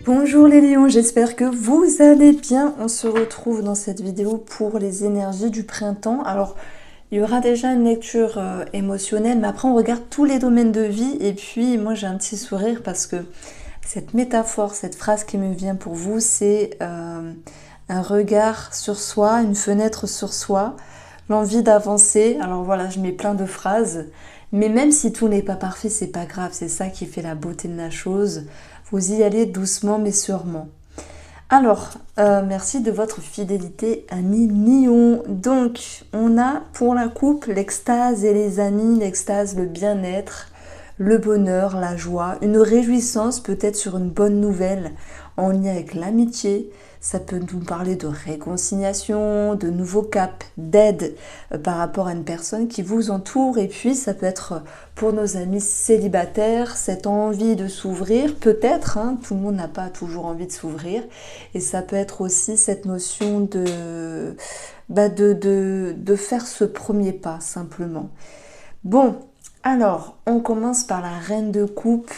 Bonjour les lions, j'espère que vous allez bien. On se retrouve dans cette vidéo pour les énergies du printemps. Alors, il y aura déjà une lecture émotionnelle, mais après on regarde tous les domaines de vie. Et puis, moi j'ai un petit sourire parce que cette métaphore, cette phrase qui me vient pour vous, c'est un regard sur soi, une fenêtre sur soi, l'envie d'avancer. Alors voilà, je mets plein de phrases. Mais même si tout n'est pas parfait, c'est pas grave. C'est ça qui fait la beauté de la chose. Vous y allez doucement mais sûrement. Alors, merci de votre fidélité, amis lions. Donc, on a pour la coupe l'extase et les amis, l'extase, le bien-être, le bonheur, la joie, une réjouissance peut-être sur une bonne nouvelle en lien avec l'amitié. Ça peut nous parler de réconciliation, de nouveaux caps, d'aide par rapport à une personne qui vous entoure. Et puis, ça peut être pour nos amis célibataires, cette envie de s'ouvrir, peut-être, hein, tout le monde n'a pas toujours envie de s'ouvrir. Et ça peut être aussi cette notion de faire ce premier pas, simplement. Bon, alors, on commence par la reine de coupe.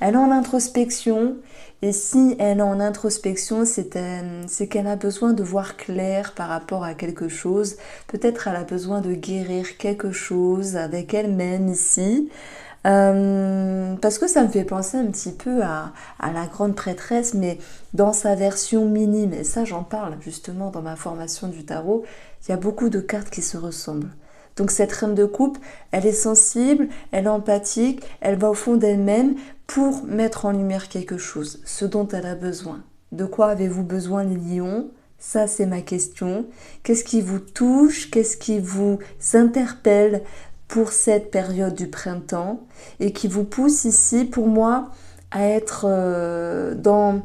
Elle est en introspection. Et si elle est en introspection, c'est qu'elle a besoin de voir clair par rapport à quelque chose. Peut-être elle a besoin de guérir quelque chose avec elle-même ici. Parce que ça me fait penser un petit peu à la grande prêtresse, mais dans sa version minime. Et ça, j'en parle justement dans ma formation du tarot. Il y a beaucoup de cartes qui se ressemblent. Donc cette reine de coupe, elle est sensible, elle est empathique, elle va au fond d'elle-même pour mettre en lumière quelque chose, ce dont elle a besoin. De quoi avez-vous besoin les lions ? Ça, c'est ma question. Qu'est-ce qui vous touche ? Qu'est-ce qui vous interpelle pour cette période du printemps et qui vous pousse ici, pour moi, à être dans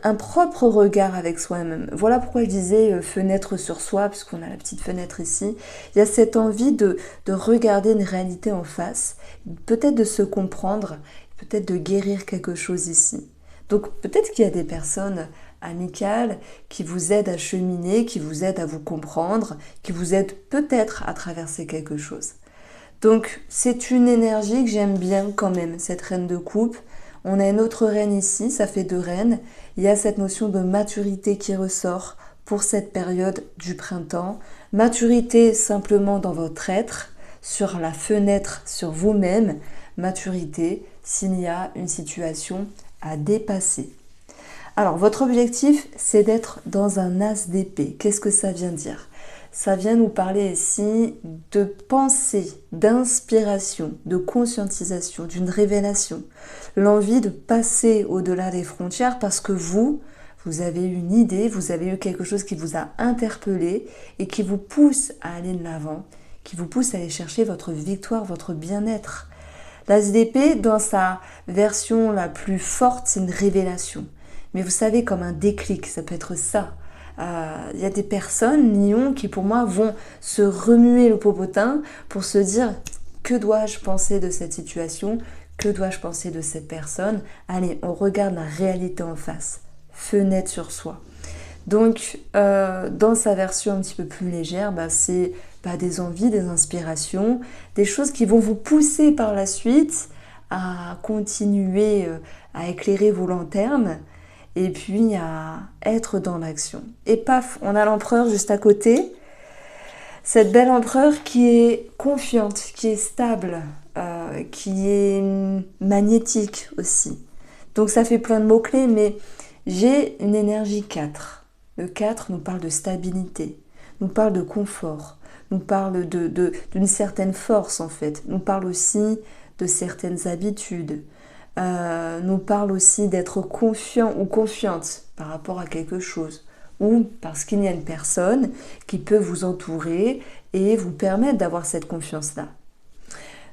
un propre regard avec soi-même. Voilà pourquoi je disais fenêtre sur soi, puisqu'on a la petite fenêtre ici. Il y a cette envie de regarder une réalité en face, peut-être de se comprendre, peut-être de guérir quelque chose ici. Donc peut-être qu'il y a des personnes amicales qui vous aident à cheminer, qui vous aident à vous comprendre, qui vous aident peut-être à traverser quelque chose. Donc c'est une énergie que j'aime bien quand même, cette reine de coupe. On a une autre reine ici, ça fait 2 reines. Il y a cette notion de maturité qui ressort pour cette période du printemps. Maturité simplement dans votre être, sur la fenêtre, sur vous-même. Maturité s'il y a une situation à dépasser. Alors, votre objectif, c'est d'être dans un as d'épée. Qu'est-ce que ça vient dire ? Ça vient nous parler ici de pensée, d'inspiration, de conscientisation, d'une révélation. L'envie de passer au-delà des frontières parce que vous avez eu une idée, vous avez eu quelque chose qui vous a interpellé et qui vous pousse à aller de l'avant, qui vous pousse à aller chercher votre victoire, votre bien-être. L'as d'épée, dans sa version la plus forte, c'est une révélation. Mais vous savez, comme un déclic, ça peut être ça. Il y a des personnes, lions, qui pour moi vont se remuer le popotin pour se dire que dois-je penser de cette situation, que dois-je penser de cette personne. Allez, on regarde la réalité en face, fenêtre sur soi. Donc, dans sa version un petit peu plus légère, c'est des envies, des inspirations, des choses qui vont vous pousser par la suite à continuer à éclairer vos lanternes et puis à être dans l'action. Et paf, on a l'empereur juste à côté. Cette belle empereur qui est confiante, qui est stable, qui est magnétique aussi. Donc ça fait plein de mots-clés, mais j'ai une énergie 4. Le 4 nous parle de stabilité, nous parle de confort, nous parle d'une certaine force en fait, nous parle aussi de certaines habitudes, nous parle aussi d'être confiant ou confiante par rapport à quelque chose, ou parce qu'il y a une personne qui peut vous entourer et vous permettre d'avoir cette confiance-là.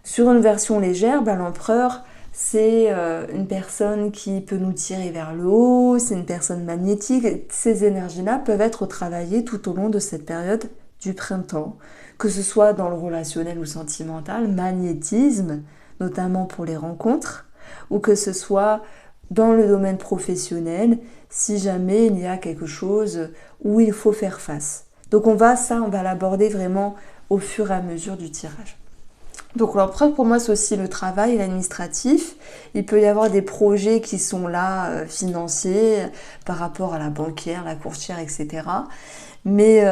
Sur une version légère, l'empereur, c'est une personne qui peut nous tirer vers le haut, c'est une personne magnétique. Ces énergies-là peuvent être travaillées tout au long de cette période du printemps, que ce soit dans le relationnel ou sentimental, magnétisme, notamment pour les rencontres, ou que ce soit dans le domaine professionnel, si jamais il y a quelque chose où il faut faire face. Donc on va l'aborder vraiment au fur et à mesure du tirage. Donc l'empereur pour moi c'est aussi le travail, l'administratif. Il peut y avoir des projets qui sont là, financiers, par rapport à la banquière, la courtière, etc. Mais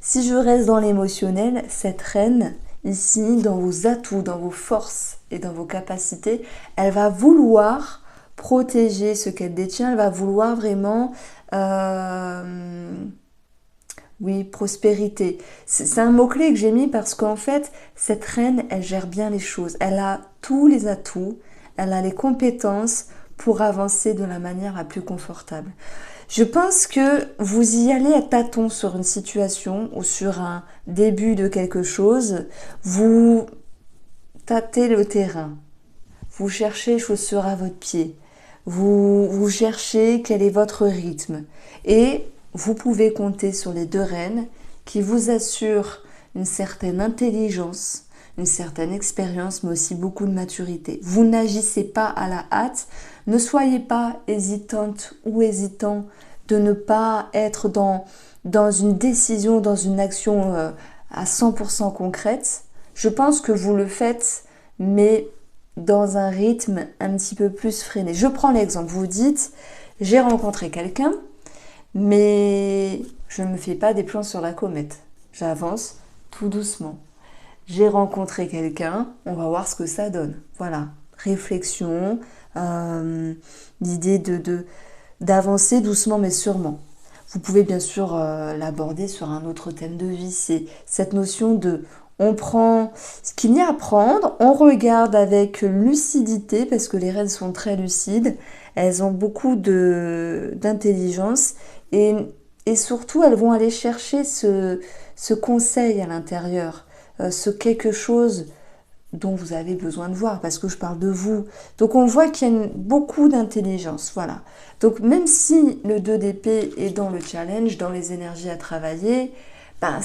si je reste dans l'émotionnel, cette reine, ici, dans vos atouts, dans vos forces et dans vos capacités, elle va vouloir protéger ce qu'elle détient, elle va vouloir vraiment... oui, prospérité. C'est un mot-clé que j'ai mis parce qu'en fait, cette reine, elle gère bien les choses. Elle a tous les atouts, elle a les compétences pour avancer de la manière la plus confortable. Je pense que vous y allez à tâtons sur une situation ou sur un début de quelque chose. Vous tâtez le terrain. Vous cherchez chaussures à votre pied. Vous cherchez quel est votre rythme. Et vous pouvez compter sur les deux reines qui vous assurent une certaine intelligence, une certaine expérience, mais aussi beaucoup de maturité. Vous n'agissez pas à la hâte. Ne soyez pas hésitante ou hésitant de ne pas être dans une décision, dans une action à 100% concrète. Je pense que vous le faites, mais dans un rythme un petit peu plus freiné. Je prends l'exemple. Vous dites, j'ai rencontré quelqu'un, mais je ne me fais pas des plans sur la comète. J'avance tout doucement. J'ai rencontré quelqu'un, on va voir ce que ça donne. Voilà, réflexion, l'idée d'avancer doucement mais sûrement. Vous pouvez bien sûr l'aborder sur un autre thème de vie. C'est cette notion de on prend ce qu'il y a à prendre, on regarde avec lucidité parce que les reines sont très lucides, elles ont beaucoup d'intelligence et surtout elles vont aller chercher ce conseil à l'intérieur, ce quelque chose dont vous avez besoin de voir, parce que je parle de vous. Donc on voit qu'il y a beaucoup d'intelligence, voilà. Donc même si le 2 d'épée est dans le challenge, dans les énergies à travailler, ben,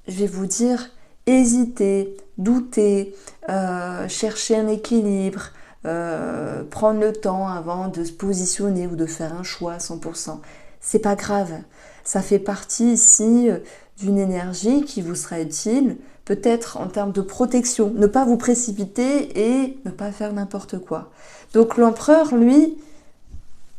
je vais vous dire, hésiter, douter, chercher un équilibre, prendre le temps avant de se positionner ou de faire un choix à 100%. C'est pas grave, ça fait partie ici d'une énergie qui vous sera utile, peut-être en termes de protection, ne pas vous précipiter et ne pas faire n'importe quoi. Donc l'empereur, lui,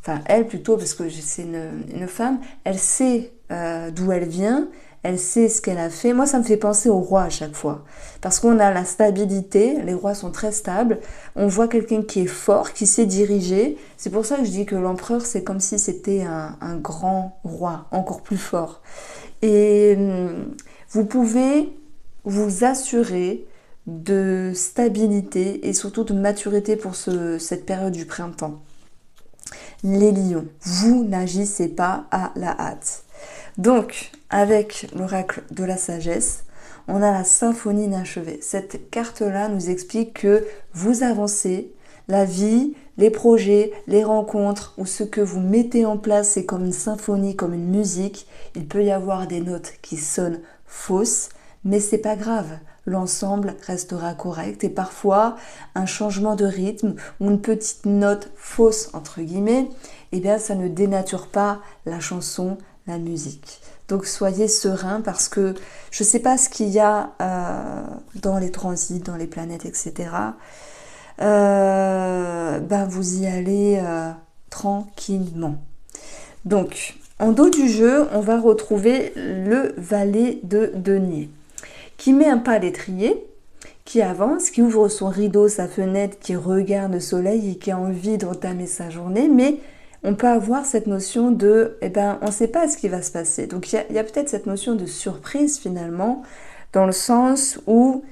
enfin elle plutôt, parce que c'est une femme, elle sait d'où elle vient, elle sait ce qu'elle a fait. Moi, ça me fait penser au roi à chaque fois, parce qu'on a la stabilité, les rois sont très stables, on voit quelqu'un qui est fort, qui sait diriger. C'est pour ça que je dis que l'empereur, c'est comme si c'était un grand roi, encore plus fort. Et vous pouvez vous assurer de stabilité et surtout de maturité pour cette période du printemps. Les lions, vous n'agissez pas à la hâte. Donc, avec l'oracle de la sagesse, on a la symphonie inachevée. Cette carte-là nous explique que vous avancez, la vie, les projets, les rencontres ou ce que vous mettez en place, c'est comme une symphonie, comme une musique. Il peut y avoir des notes qui sonnent fausses, mais c'est pas grave. L'ensemble restera correct et parfois un changement de rythme ou une petite note fausse entre guillemets, eh bien ça ne dénature pas la chanson, la musique. Donc soyez serein parce que je ne sais pas ce qu'il y a dans les transits, dans les planètes, etc. Vous y allez tranquillement. Donc, en dos du jeu, on va retrouver le valet de denier qui met un pas à l'étrier, qui avance, qui ouvre son rideau, sa fenêtre, qui regarde le soleil et qui a envie d'entamer sa journée, mais on peut avoir cette notion de, on ne sait pas ce qui va se passer. Donc il y a peut-être cette notion de surprise finalement, dans le sens où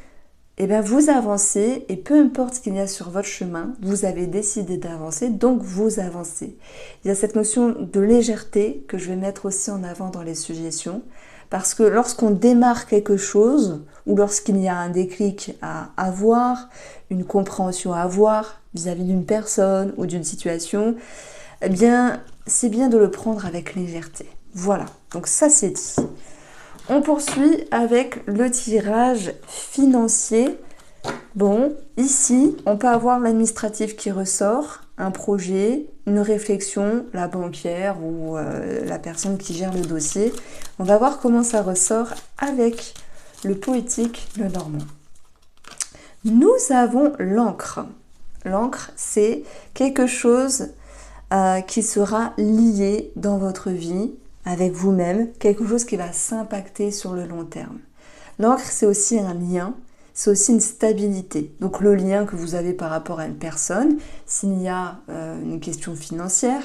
vous avancez et peu importe ce qu'il y a sur votre chemin, vous avez décidé d'avancer, donc vous avancez. Il y a cette notion de légèreté que je vais mettre aussi en avant dans les suggestions, parce que lorsqu'on démarre quelque chose, ou lorsqu'il y a un déclic à avoir, une compréhension à avoir vis-à-vis d'une personne ou d'une situation, eh bien, c'est bien de le prendre avec légèreté. Voilà, donc ça c'est dit. On poursuit avec le tirage financier. Bon, ici, on peut avoir l'administratif qui ressort, un projet, une réflexion, la banquière ou la personne qui gère le dossier. On va voir comment ça ressort avec le poétique, le normand. Nous avons l'encre. L'encre, c'est quelque chose qui sera lié dans votre vie avec vous-même, quelque chose qui va s'impacter sur le long terme. L'encre, c'est aussi un lien, c'est aussi une stabilité. Donc le lien que vous avez par rapport à une personne, s'il y a une question financière,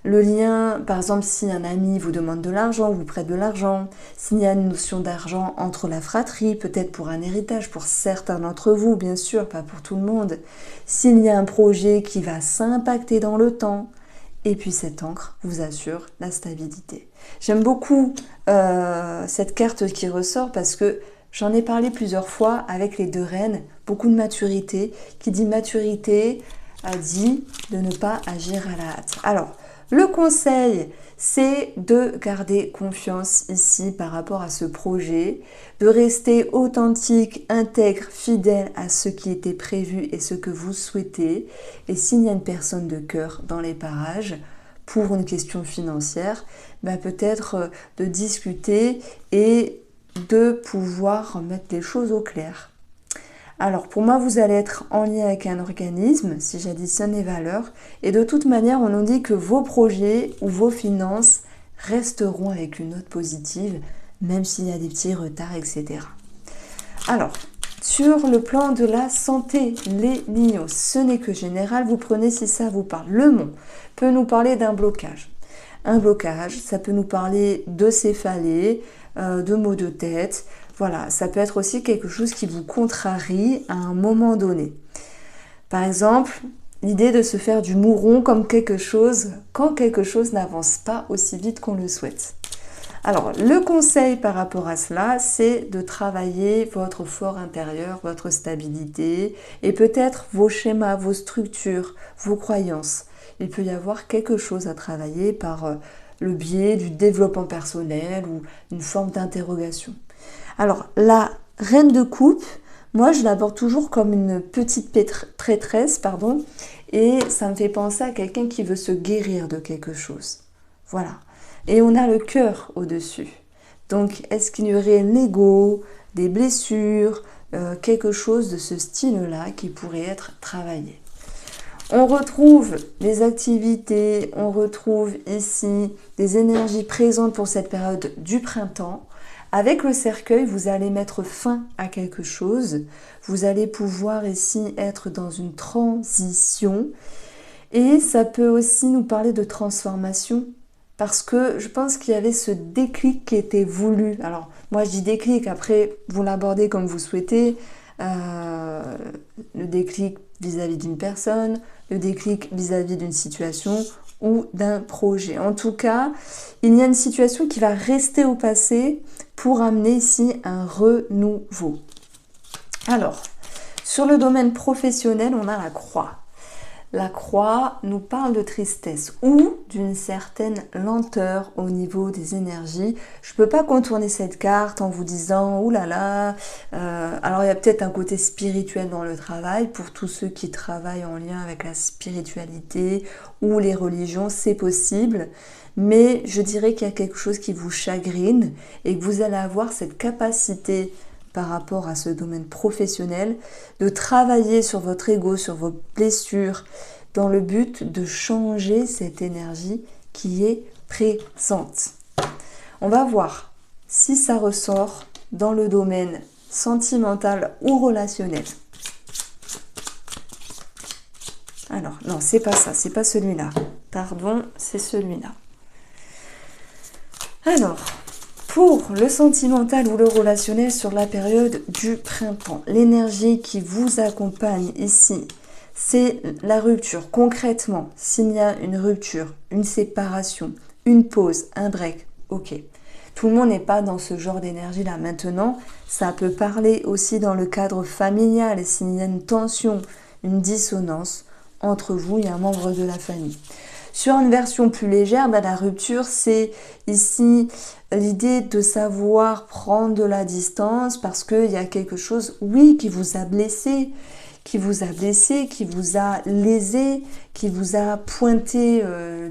le lien, par exemple, si un ami vous demande de l'argent, vous prête de l'argent, s'il y a une notion d'argent entre la fratrie, peut-être pour un héritage, pour certains d'entre vous, bien sûr, pas pour tout le monde, s'il y a un projet qui va s'impacter dans le temps, et puis cette encre vous assure la stabilité. J'aime beaucoup cette carte qui ressort parce que j'en ai parlé plusieurs fois avec les deux reines, beaucoup de maturité. Qui dit maturité dit de ne pas agir à la hâte. Alors, le conseil, c'est de garder confiance ici par rapport à ce projet, de rester authentique, intègre, fidèle à ce qui était prévu et ce que vous souhaitez. Et s'il y a une personne de cœur dans les parages, pour une question financière, peut-être de discuter et de pouvoir mettre les choses au clair. Alors pour moi, vous allez être en lien avec un organisme, si j'additionne les valeurs, et de toute manière, on nous dit que vos projets ou vos finances resteront avec une note positive, même s'il y a des petits retards, etc. Alors, sur le plan de la santé, les lions, ce n'est que général, vous prenez si ça vous parle. Le mont peut nous parler d'un blocage. Un blocage, ça peut nous parler de céphalée, de maux de tête. Voilà, ça peut être aussi quelque chose qui vous contrarie à un moment donné. Par exemple, l'idée de se faire du mouron comme quelque chose, quand quelque chose n'avance pas aussi vite qu'on le souhaite. Alors, le conseil par rapport à cela, c'est de travailler votre fort intérieur, votre stabilité et peut-être vos schémas, vos structures, vos croyances. Il peut y avoir quelque chose à travailler par le biais du développement personnel ou une forme d'interrogation. Alors, la reine de coupe, moi je l'aborde toujours comme une petite prêtresse, et ça me fait penser à quelqu'un qui veut se guérir de quelque chose. Voilà. Et on a le cœur au-dessus. Donc, est-ce qu'il y aurait l'ego, des blessures, quelque chose de ce style-là qui pourrait être travaillé? On retrouve des activités, on retrouve ici des énergies présentes pour cette période du printemps. Avec le cercueil, vous allez mettre fin à quelque chose. Vous allez pouvoir ici être dans une transition. Et ça peut aussi nous parler de transformation. Parce que je pense qu'il y avait ce déclic qui était voulu. Alors, moi je dis déclic, après vous l'abordez comme vous souhaitez. Le déclic vis-à-vis d'une personne, le déclic vis-à-vis d'une situation ou d'un projet. En tout cas, il y a une situation qui va rester au passé pour amener ici un renouveau. Alors, sur le domaine professionnel, on a la croix. La croix nous parle de tristesse ou d'une certaine lenteur au niveau des énergies. Je ne peux pas contourner cette carte en vous disant « Ouh là là !» Alors il y a peut-être un côté spirituel dans le travail. Pour tous ceux qui travaillent en lien avec la spiritualité ou les religions, c'est possible. Mais je dirais qu'il y a quelque chose qui vous chagrine et que vous allez avoir cette capacité par rapport à ce domaine professionnel, de travailler sur votre ego, sur vos blessures, dans le but de changer cette énergie qui est présente. On va voir si ça ressort dans le domaine sentimental ou relationnel. Alors, non, c'est pas ça, c'est pas celui-là. Pardon, c'est celui-là. Alors, pour le sentimental ou le relationnel sur la période du printemps, l'énergie qui vous accompagne ici, c'est la rupture. Concrètement, s'il y a une rupture, une séparation, une pause, un break, ok. Tout le monde n'est pas dans ce genre d'énergie-là. Maintenant, ça peut parler aussi dans le cadre familial, et s'il y a une tension, une dissonance entre vous et un membre de la famille. Sur une version plus légère, la rupture, c'est ici l'idée de savoir prendre de la distance parce qu'il y a quelque chose, oui, qui vous a blessé, qui vous a lésé, qui vous a pointé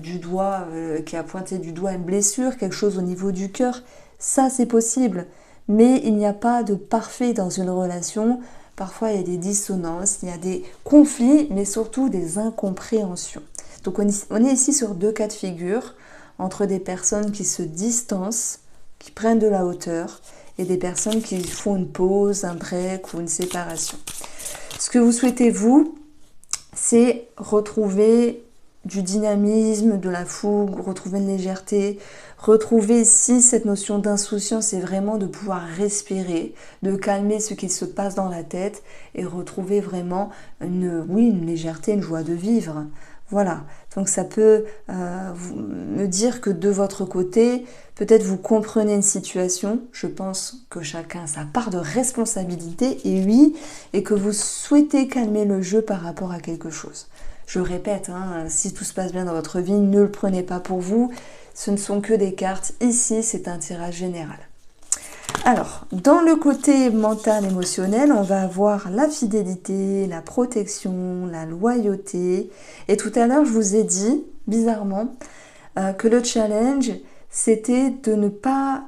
du doigt, qui a pointé du doigt une blessure, quelque chose au niveau du cœur. Ça, c'est possible. Mais il n'y a pas de parfait dans une relation parfois il y a des dissonances, il y a des conflits, mais surtout des incompréhensions. Donc on est ici sur deux cas de figure, entre des personnes qui se distancent, qui prennent de la hauteur, et des personnes qui font une pause, un break ou une séparation. Ce que vous souhaitez, vous, c'est retrouver du dynamisme, de la fougue, retrouver une légèreté, retrouver ici cette notion d'insouciance, c'est vraiment de pouvoir respirer, de calmer ce qui se passe dans la tête et retrouver vraiment une légèreté, une joie de vivre. Voilà, donc ça peut me dire que de votre côté, peut-être vous comprenez une situation, je pense que chacun a sa part de responsabilité, et oui, et que vous souhaitez calmer le jeu par rapport à quelque chose. Je répète, si tout se passe bien dans votre vie, ne le prenez pas pour vous, ce ne sont que des cartes, ici c'est un tirage général. Alors, dans le côté mental, émotionnel, on va avoir la fidélité, la protection, la loyauté. Et tout à l'heure, je vous ai dit, bizarrement, que le challenge, c'était de ne pas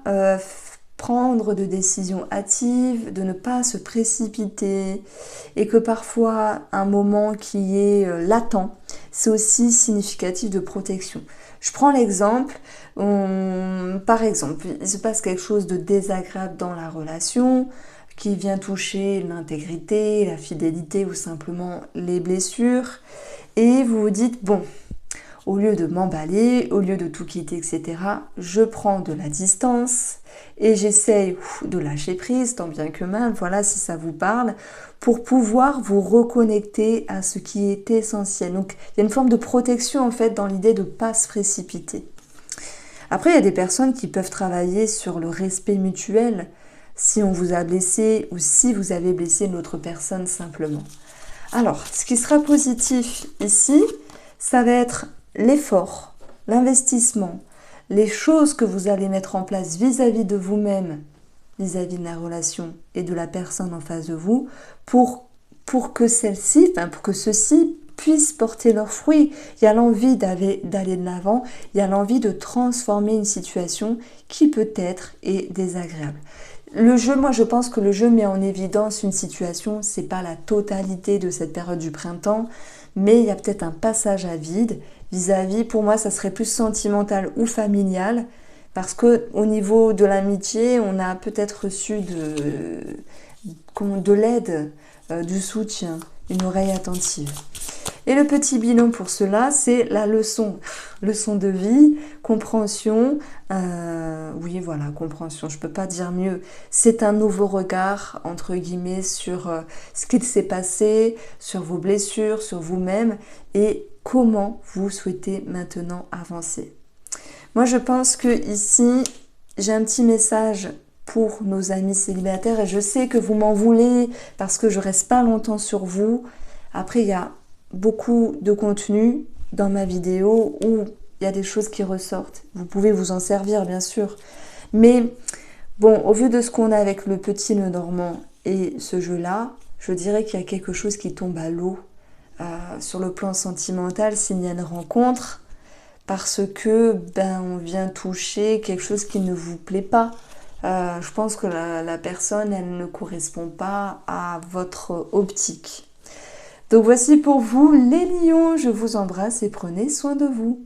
prendre de décisions hâtives, de ne pas se précipiter, et que parfois, un moment qui est latent, c'est aussi significatif de protection. Je prends l'exemple, par exemple, il se passe quelque chose de désagréable dans la relation qui vient toucher l'intégrité, la fidélité ou simplement les blessures, et vous vous dites, bon, au lieu de m'emballer, au lieu de tout quitter, etc., je prends de la distance et j'essaye de lâcher prise, tant bien que mal, voilà, si ça vous parle, pour pouvoir vous reconnecter à ce qui est essentiel. Donc, il y a une forme de protection, en fait, dans l'idée de ne pas se précipiter. Après, il y a des personnes qui peuvent travailler sur le respect mutuel si on vous a blessé ou si vous avez blessé une autre personne simplement. Alors, ce qui sera positif ici, ça va être l'effort, l'investissement, les choses que vous allez mettre en place vis-à-vis de vous-même, vis-à-vis de la relation et de la personne en face de vous, pour que celle-ci, pour que ceci puisse porter leurs fruits. Il y a l'envie d'aller de l'avant, il y a l'envie de transformer une situation qui peut-être est désagréable. Le jeu, moi je pense que le jeu met en évidence une situation, c'est pas la totalité de cette période du printemps, mais il y a peut-être un passage à vide vis-à-vis, pour moi ça serait plus sentimental ou familial, parce que au niveau de l'amitié, on a peut-être reçu de l'aide, du soutien, une oreille attentive. Et le petit bilan pour cela, c'est la leçon de vie, compréhension, oui voilà, compréhension, je ne peux pas dire mieux. C'est un nouveau regard, entre guillemets, sur ce qu'il s'est passé, sur vos blessures, sur vous-même, et comment vous souhaitez maintenant avancer. Moi, je pense que ici, j'ai un petit message pour nos amis célibataires, et je sais que vous m'en voulez parce que je reste pas longtemps sur vous. Après, il y a beaucoup de contenu dans ma vidéo où il y a des choses qui ressortent. Vous pouvez vous en servir, bien sûr. Mais bon, au vu de ce qu'on a avec le petit nœud dormant et ce jeu-là, je dirais qu'il y a quelque chose qui tombe à l'eau sur le plan sentimental s'il y a une rencontre, parce que on vient toucher quelque chose qui ne vous plaît pas. Je pense que la personne, elle ne correspond pas à votre optique. Donc voici pour vous les lions, je vous embrasse et prenez soin de vous.